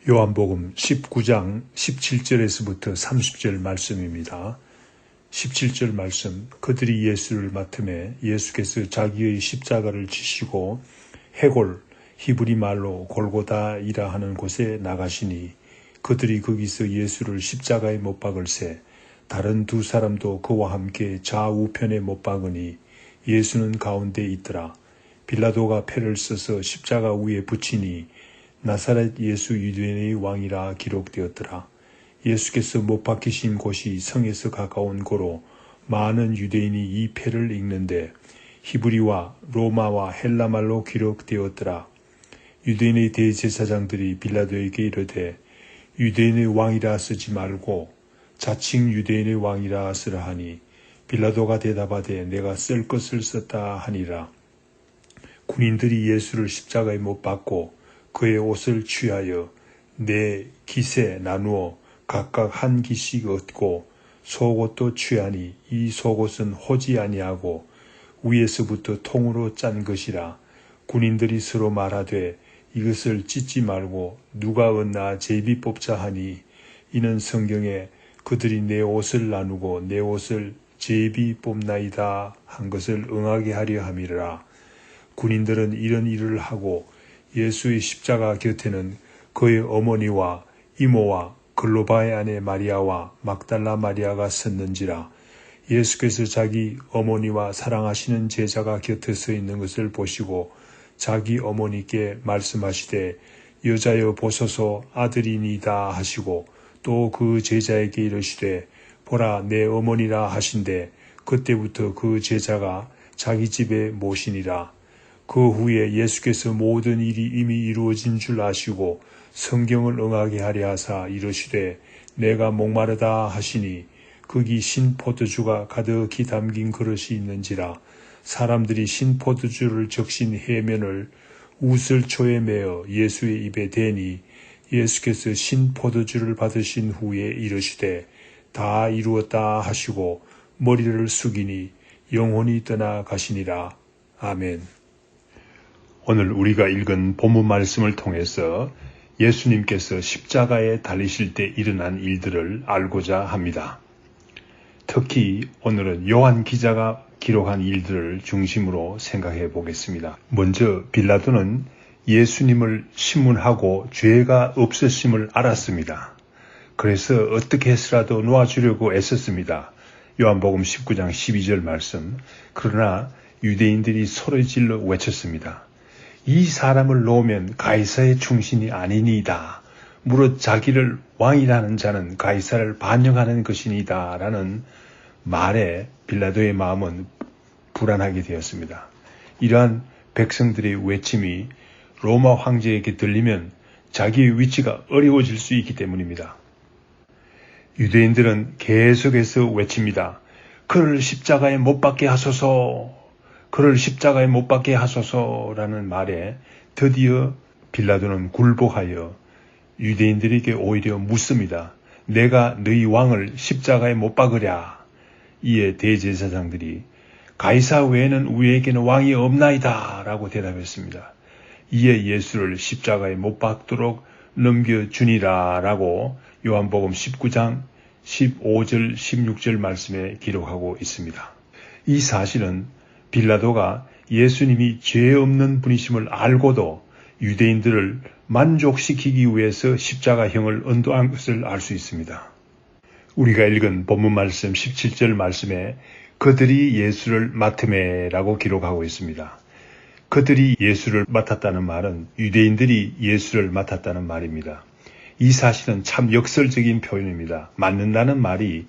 요한복음 19장 17절에서부터 30절 말씀입니다. 17절 말씀, 그들이 예수를 맡음에 예수께서 자기의 십자가를 지시고 해골, 히브리 말로 골고다이라 하는 곳에 나가시니 그들이 거기서 예수를 십자가에 못 박을새 다른 두 사람도 그와 함께 좌우편에 못 박으니 예수는 가운데 있더라. 빌라도가 패를 써서 십자가 위에 붙이니 나사렛 예수 유대인의 왕이라 기록되었더라. 예수께서 못 박히신 곳이 성에서 가까운 고로 많은 유대인이 이 패를 읽는데 히브리와 로마와 헬라말로 기록되었더라. 유대인의 대제사장들이 빌라도에게 이르되 유대인의 왕이라 쓰지 말고 자칭 유대인의 왕이라 쓰라 하니 빌라도가 대답하되 내가 쓸 것을 썼다 하니라. 군인들이 예수를 십자가에 못 박고 그의 옷을 취하여 네 깃에 나누어 각각 한 깃씩 얻고 속옷도 취하니 이 속옷은 호지 아니하고 위에서부터 통으로 짠 것이라. 군인들이 서로 말하되 이것을 찢지 말고 누가 얻나 제비 뽑자 하니 이는 성경에 그들이 내 옷을 나누고 내 옷을 제비 뽑나이다 한 것을 응하게 하려 함이라. 군인들은 이런 일을 하고 예수의 십자가 곁에는 그의 어머니와 이모와 글로바의 아내 마리아와 막달라 마리아가 섰는지라. 예수께서 자기 어머니와 사랑하시는 제자가 곁에 서 있는 것을 보시고 자기 어머니께 말씀하시되 여자여 보소서 아들이니이다 하시고 또 그 제자에게 이르시되 보라 내 어머니라 하신대 그때부터 그 제자가 자기 집에 모시니라. 그 후에 예수께서 모든 일이 이미 이루어진 줄 아시고 성경을 응하게 하려 하사 이르시되 내가 목마르다 하시니 거기 신포도주가 가득히 담긴 그릇이 있는지라. 사람들이 신포도주를 적신 해면을 우슬초에 매어 예수의 입에 대니 예수께서 신포도주를 받으신 후에 이르시되 다 이루었다 하시고 머리를 숙이니 영혼이 떠나가시니라. 아멘. 오늘 우리가 읽은 본문 말씀을 통해서 예수님께서 십자가에 달리실 때 일어난 일들을 알고자 합니다. 특히 오늘은 요한 기자가 기록한 일들을 중심으로 생각해 보겠습니다. 먼저 빌라도는 예수님을 신문하고 죄가 없으심을 알았습니다. 그래서 어떻게 해서라도 놓아주려고 애썼습니다. 요한복음 19장 12절 말씀. 그러나 유대인들이 소리질러 외쳤습니다. 이 사람을 놓으면 가이사의 충신이 아니니이다. 무릇 자기를 왕이라는 자는 가이사를 반영하는 것이니이다. 라는 말에 빌라도의 마음은 불안하게 되었습니다. 이러한 백성들의 외침이 로마 황제에게 들리면 자기의 위치가 어려워질 수 있기 때문입니다. 유대인들은 계속해서 외칩니다. 그를 십자가에 못 박게 하소서. 그를 십자가에 못 박게 하소서라는 말에 드디어 빌라도는 굴복하여 유대인들에게 오히려 묻습니다. 내가 너희 왕을 십자가에 못 박으랴. 이에 대제사장들이 가이사 외에는 우리에게는 왕이 없나이다 라고 대답했습니다. 이에 예수를 십자가에 못 박도록 넘겨주니라 라고 요한복음 19장 15절 16절 말씀에 기록하고 있습니다. 이 사실은 빌라도가 예수님이 죄 없는 분이심을 알고도 유대인들을 만족시키기 위해서 십자가형을 언도한 것을 알 수 있습니다. 우리가 읽은 본문 말씀 17절 말씀에 그들이 예수를 맡음에 라고 기록하고 있습니다. 그들이 예수를 맡았다는 말은 유대인들이 예수를 맡았다는 말입니다. 이 사실은 참 역설적인 표현입니다. 맡는다는 말이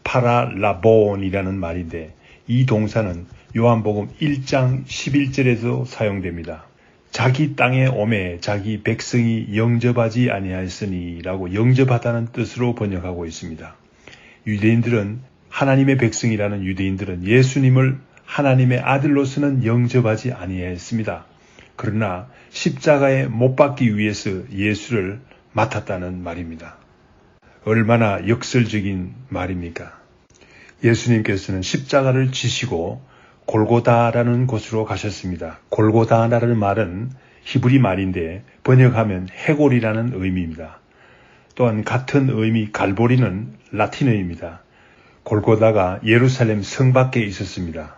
파라라본이라는 말인데 이 동사는 요한복음 1장 11절에도 사용됩니다. 자기 땅에 오매 자기 백성이 영접하지 아니하였으니 라고 영접하다는 뜻으로 번역하고 있습니다. 유대인들은 하나님의 백성이라는 유대인들은 예수님을 하나님의 아들로서는 영접하지 아니하였습니다. 그러나 십자가에 못 박기 위해서 예수를 맡았다는 말입니다. 얼마나 역설적인 말입니까? 예수님께서는 십자가를 지시고 골고다라는 곳으로 가셨습니다. 골고다라는 말은 히브리 말인데 번역하면 해골이라는 의미입니다. 또한 같은 의미 갈보리는 라틴어입니다. 골고다가 예루살렘 성 밖에 있었습니다.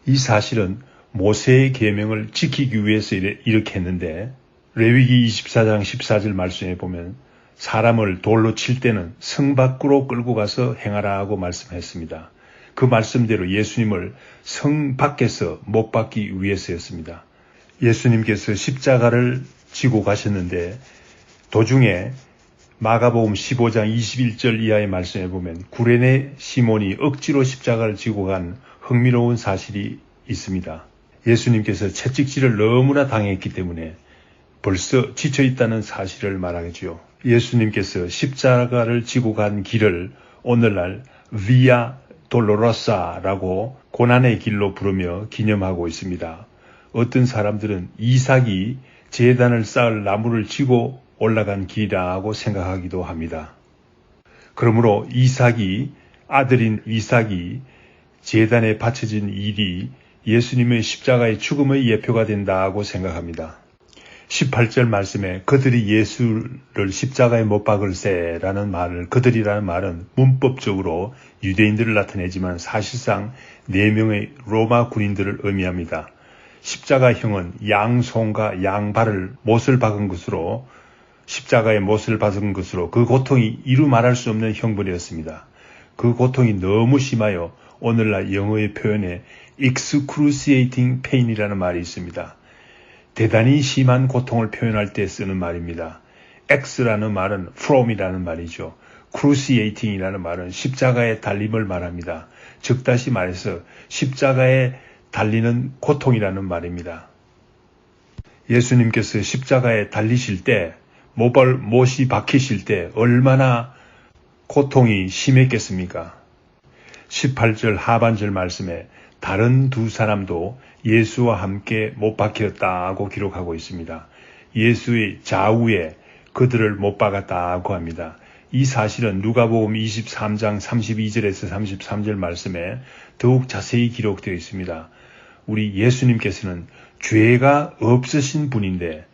이 사실은 모세의 계명을 지키기 위해서 이렇게 했는데 레위기 24장 14절 말씀에 보면 사람을 돌로 칠 때는 성 밖으로 끌고 가서 행하라고 말씀했습니다. 그 말씀대로 예수님을 성 밖에서 못 박기 위해서였습니다. 예수님께서 십자가를 지고 가셨는데 도중에 마가복음 15장 21절 이하의 말씀에 보면 구레네 시몬이 억지로 십자가를 지고 간 흥미로운 사실이 있습니다. 예수님께서 채찍질을 너무나 당했기 때문에 벌써 지쳐있다는 사실을 말하겠지요. 예수님께서 십자가를 지고 간 길을 오늘날 비아 돌로로사라고 고난의 길로 부르며 기념하고 있습니다. 어떤 사람들은 이삭이 제단을 쌓을 나무를 지고 올라간 길이라고 생각하기도 합니다. 그러므로 아들인 이삭이 제단에 바쳐진 일이 예수님의 십자가의 죽음의 예표가 된다고 생각합니다. 18절 말씀에 그들이 예수를 십자가에 못 박을세라는 말을 그들이라는 말은 문법적으로 유대인들을 나타내지만 사실상 4명의 로마 군인들을 의미합니다. 십자가형은 양손과 양발을 못을 박은 것으로 십자가에 못을 박은 것으로 그 고통이 이루 말할 수 없는 형벌이었습니다. 그 고통이 너무 심하여 오늘날 영어의 표현에 excruciating pain이라는 말이 있습니다. 대단히 심한 고통을 표현할 때 쓰는 말입니다. X라는 말은 from이라는 말이죠. cruciating이라는 말은 십자가에 달림을 말합니다. 즉 다시 말해서 십자가에 달리는 고통이라는 말입니다. 예수님께서 십자가에 달리실 때 못이 박히실 때 얼마나 고통이 심했겠습니까? 18절 하반절 말씀에 다른 2사람도 예수와 함께 못 박혔다고 기록하고 있습니다. 예수의 좌우에 그들을 못 박았다고 합니다. 이 사실은 누가복음 23장 32절에서 33절 말씀에 더욱 자세히 기록되어 있습니다. 우리 예수님께서는 죄가 없으신 분인데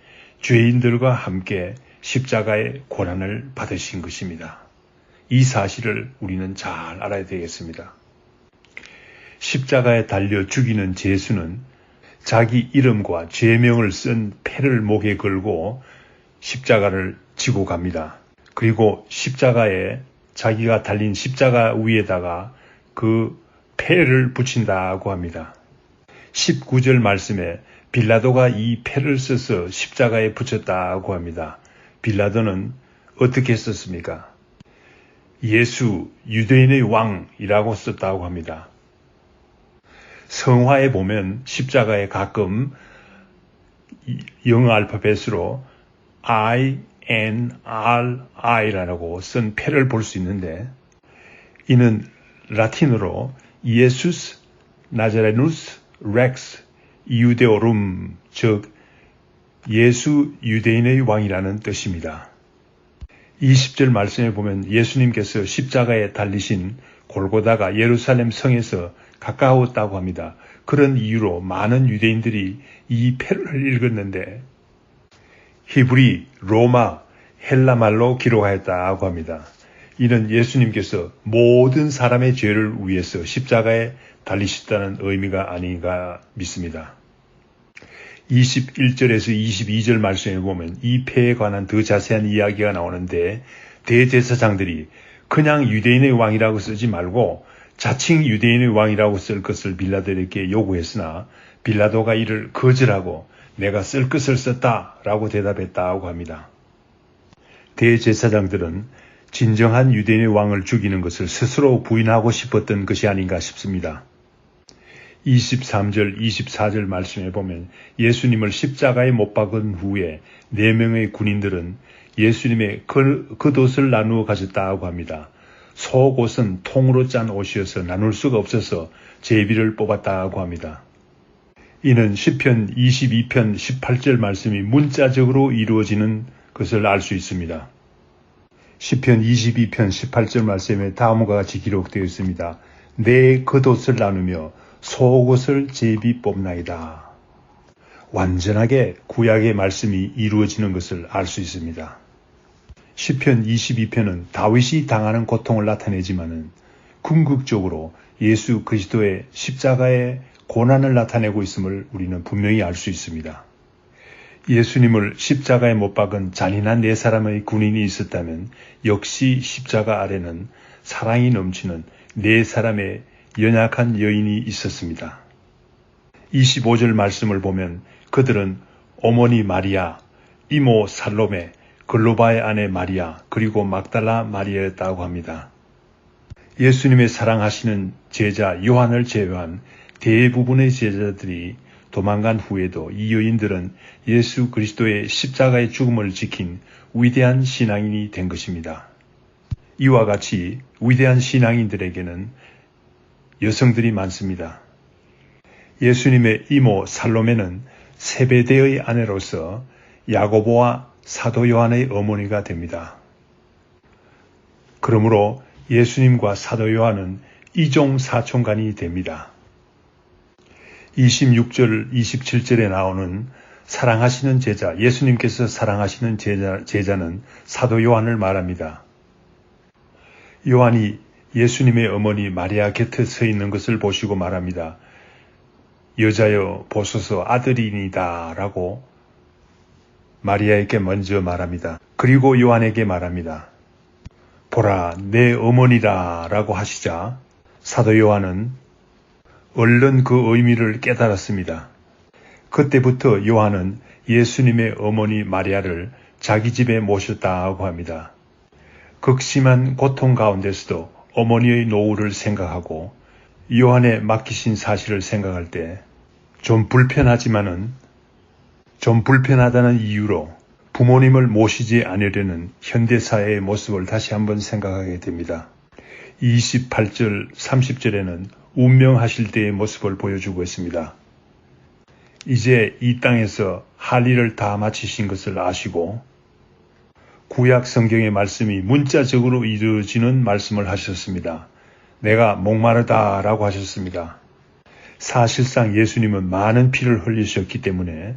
죄인들과 함께 십자가의 고난을 받으신 것입니다. 이 사실을 우리는 잘 알아야 되겠습니다. 십자가에 달려 죽이는 제수는 자기 이름과 죄명을 쓴 패를 목에 걸고 십자가를 지고 갑니다. 그리고 십자가에 자기가 달린 십자가 위에다가 그 패를 붙인다고 합니다. 19절 말씀에 빌라도가 이 패를 써서 십자가에 붙였다고 합니다. 빌라도는 어떻게 썼습니까? 예수 유대인의 왕이라고 썼다고 합니다. 성화에 보면 십자가에 가끔 영어 알파벳으로 INRI라고 쓴 패를 볼 수 있는데 이는 라틴어로 예수스 나자레누스 렉스 이우데오룸 즉 예수 유대인의 왕이라는 뜻입니다. 20절 말씀에 보면 예수님께서 십자가에 달리신 골고다가 예루살렘 성에서 가까웠다고 합니다. 그런 이유로 많은 유대인들이 이 패를 읽었는데 히브리, 로마, 헬라말로 기록하였다고 합니다. 이는 예수님께서 모든 사람의 죄를 위해서 십자가에 달리셨다는 의미가 아닌가 믿습니다. 21절에서 22절 말씀에 보면 이 패에 관한 더 자세한 이야기가 나오는데 대제사장들이 그냥 유대인의 왕이라고 쓰지 말고 자칭 유대인의 왕이라고 쓸 것을 빌라도에게 요구했으나 빌라도가 이를 거절하고 내가 쓸 것을 썼다라고 대답했다고 합니다. 대제사장들은 진정한 유대인의 왕을 죽이는 것을 스스로 부인하고 싶었던 것이 아닌가 싶습니다. 23절, 24절 말씀에 보면 예수님을 십자가에 못 박은 후에 4명의 군인들은 예수님의 겉옷을 나누어 가졌다고 합니다. 속옷은 통으로 짠 옷이어서 나눌 수가 없어서 제비를 뽑았다고 합니다. 이는 시편 22편 18절 말씀이 문자적으로 이루어지는 것을 알 수 있습니다. 시편 22편 18절 말씀에 다음과 같이 기록되어 있습니다. 내 겉옷을 나누며 속옷을 제비 뽑나이다. 완전하게 구약의 말씀이 이루어지는 것을 알 수 있습니다. 시편 22편은 다윗이 당하는 고통을 나타내지만은 궁극적으로 예수 그리스도의 십자가의 고난을 나타내고 있음을 우리는 분명히 알 수 있습니다. 예수님을 십자가에 못 박은 잔인한 네 사람의 군인이 있었다면 역시 십자가 아래는 사랑이 넘치는 네 사람의 연약한 여인이 있었습니다. 25절 말씀을 보면 그들은 어머니 마리아, 이모 살로메, 글로바의 아내 마리아, 그리고 막달라 마리아였다고 합니다. 예수님의 사랑하시는 제자 요한을 제외한 대부분의 제자들이 도망간 후에도 이 여인들은 예수 그리스도의 십자가의 죽음을 지킨 위대한 신앙인이 된 것입니다. 이와 같이 위대한 신앙인들에게는 여성들이 많습니다. 예수님의 이모 살로메는 세베대의 아내로서 야고보와 사도 요한의 어머니가 됩니다. 그러므로 예수님과 사도 요한은 이종 사촌간이 됩니다. 26절, 27절에 나오는 사랑하시는 제자, 예수님께서 사랑하시는 제자는 사도 요한을 말합니다. 요한이 예수님의 어머니 마리아 곁에 서 있는 것을 보시고 말합니다. 여자여 보소서 아들이니다 라고 마리아에게 먼저 말합니다. 그리고 요한에게 말합니다. 보라 내 어머니라 라고 하시자 사도 요한은 얼른 그 의미를 깨달았습니다. 그때부터 요한은 예수님의 어머니 마리아를 자기 집에 모셨다고 합니다. 극심한 고통 가운데서도 어머니의 노후를 생각하고 요한의 맡기신 사실을 생각할 때 좀 불편하다는 이유로 부모님을 모시지 않으려는 현대사회의 모습을 다시 한번 생각하게 됩니다. 28절, 30절에는 운명하실 때의 모습을 보여주고 있습니다. 이제 이 땅에서 할 일을 다 마치신 것을 아시고 구약 성경의 말씀이 문자적으로 이루어지는 말씀을 하셨습니다. 내가 목마르다 라고 하셨습니다. 사실상 예수님은 많은 피를 흘리셨기 때문에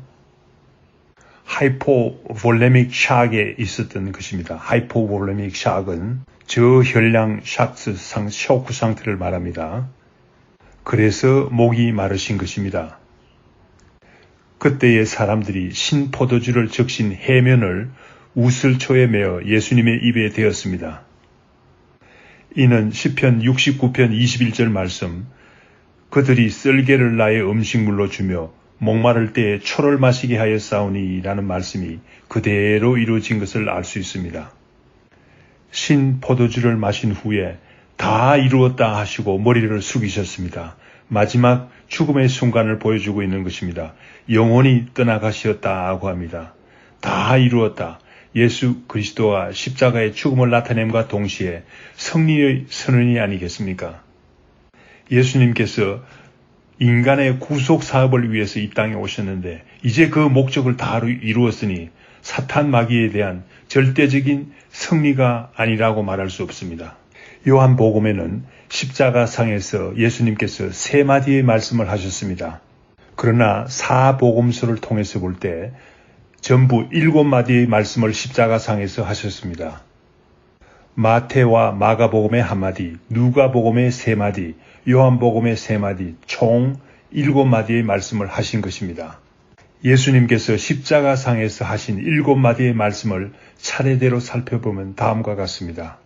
하이포볼레믹 샥에 있었던 것입니다. 하이포볼레믹 샥은 저혈량 쇼크 상태를 말합니다. 그래서 목이 마르신 것입니다. 그때의 사람들이 신포도주를 적신 해면을 우슬초에 메어 예수님의 입에 대었습니다. 이는 시편 69편 21절 말씀 그들이 썰개를 나의 음식물로 주며 목마를 때에 초를 마시게 하였사오니 라는 말씀이 그대로 이루어진 것을 알 수 있습니다. 신포도주를 마신 후에 다 이루었다 하시고 머리를 숙이셨습니다. 마지막 죽음의 순간을 보여주고 있는 것입니다. 영원히 떠나가시었다고 합니다. 다 이루었다. 예수 그리스도와 십자가의 죽음을 나타냄과 동시에 승리의 선언이 아니겠습니까? 예수님께서 인간의 구속 사업을 위해서 이 땅에 오셨는데 이제 그 목적을 다 이루었으니 사탄 마귀에 대한 절대적인 승리가 아니라고 말할 수 없습니다. 요한복음에는 십자가상에서 예수님께서 3마디의 말씀을 하셨습니다. 그러나 사복음서를 통해서 볼 때 전부 7마디의 말씀을 십자가상에서 하셨습니다. 마태와 마가복음의 1마디, 누가복음의 3마디, 요한복음의 3마디, 총 7마디의 말씀을 하신 것입니다. 예수님께서 십자가상에서 하신 7마디의 말씀을 차례대로 살펴보면 다음과 같습니다.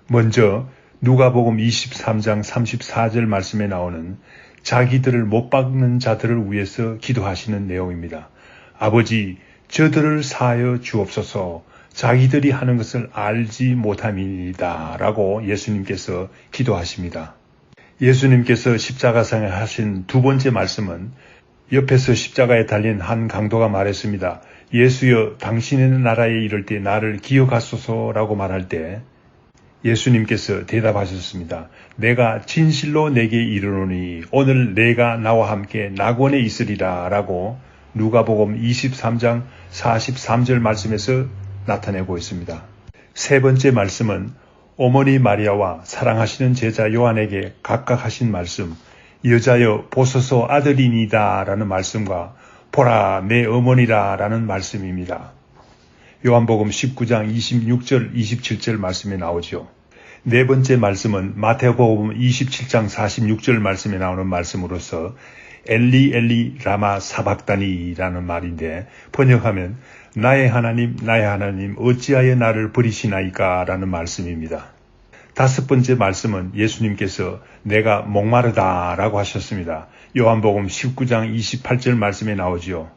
먼저 누가복음 23장 34절 말씀에 나오는 자기들을 못 박는 자들을 위해서 기도하시는 내용입니다. 아버지, 저들을 사하여 주옵소서. 자기들이 하는 것을 알지 못함이니이다 라고 예수님께서 기도하십니다. 예수님께서 십자가상에 하신 두 번째 말씀은 옆에서 십자가에 달린 한 강도가 말했습니다. 예수여 당신의 나라에 이를 때 나를 기억하소서라고 말할 때 예수님께서 대답하셨습니다. 내가 진실로 내게 이르노니 오늘 내가 나와 함께 낙원에 있으리라 라고 누가복음 23장 43절 말씀에서 나타내고 있습니다. 세 번째 말씀은 어머니 마리아와 사랑하시는 제자 요한에게 각각 하신 말씀, 여자여 보소서 아들이니다 라는 말씀과 보라 내 어머니라 라는 말씀입니다. 요한복음 19장 26절 27절 말씀에 나오죠. 네 번째 말씀은 마태복음 27장 46절 말씀에 나오는 말씀으로서 엘리 엘리 라마 사박다니라는 말인데 번역하면 나의 하나님 어찌하여 나를 버리시나이까 라는 말씀입니다. 다섯 번째 말씀은 예수님께서 내가 목마르다 라고 하셨습니다. 요한복음 19장 28절 말씀에 나오지요.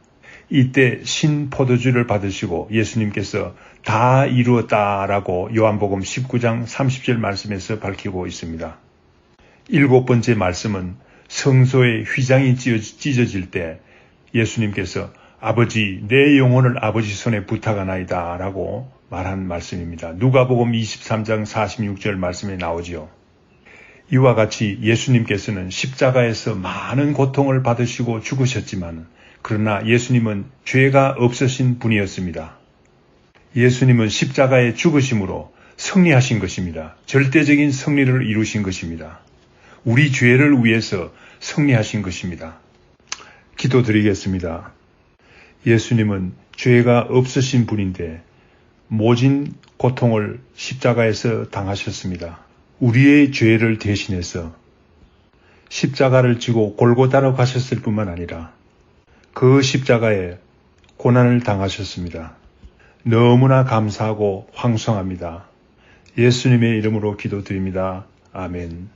이때 신 포도주를 받으시고 예수님께서 다 이루었다 라고 요한복음 19장 30절 말씀에서 밝히고 있습니다. 일곱 번째 말씀은 성소의 휘장이 찢어질 때 예수님께서 아버지 내 영혼을 아버지 손에 부탁하나이다 라고 말한 말씀입니다. 누가복음 23장 46절 말씀에 나오지요. 이와 같이 예수님께서는 십자가에서 많은 고통을 받으시고 죽으셨지만 그러나 예수님은 죄가 없으신 분이었습니다. 예수님은 십자가의 죽으심으로 승리하신 것입니다. 절대적인 승리를 이루신 것입니다. 우리 죄를 위해서 승리하신 것입니다. 기도드리겠습니다. 예수님은 죄가 없으신 분인데 모진 고통을 십자가에서 당하셨습니다. 우리의 죄를 대신해서 십자가를 지고 골고다로 가셨을 뿐만 아니라 그 십자가에 고난을 당하셨습니다. 너무나 감사하고 황송합니다. 예수님의 이름으로 기도드립니다. 아멘.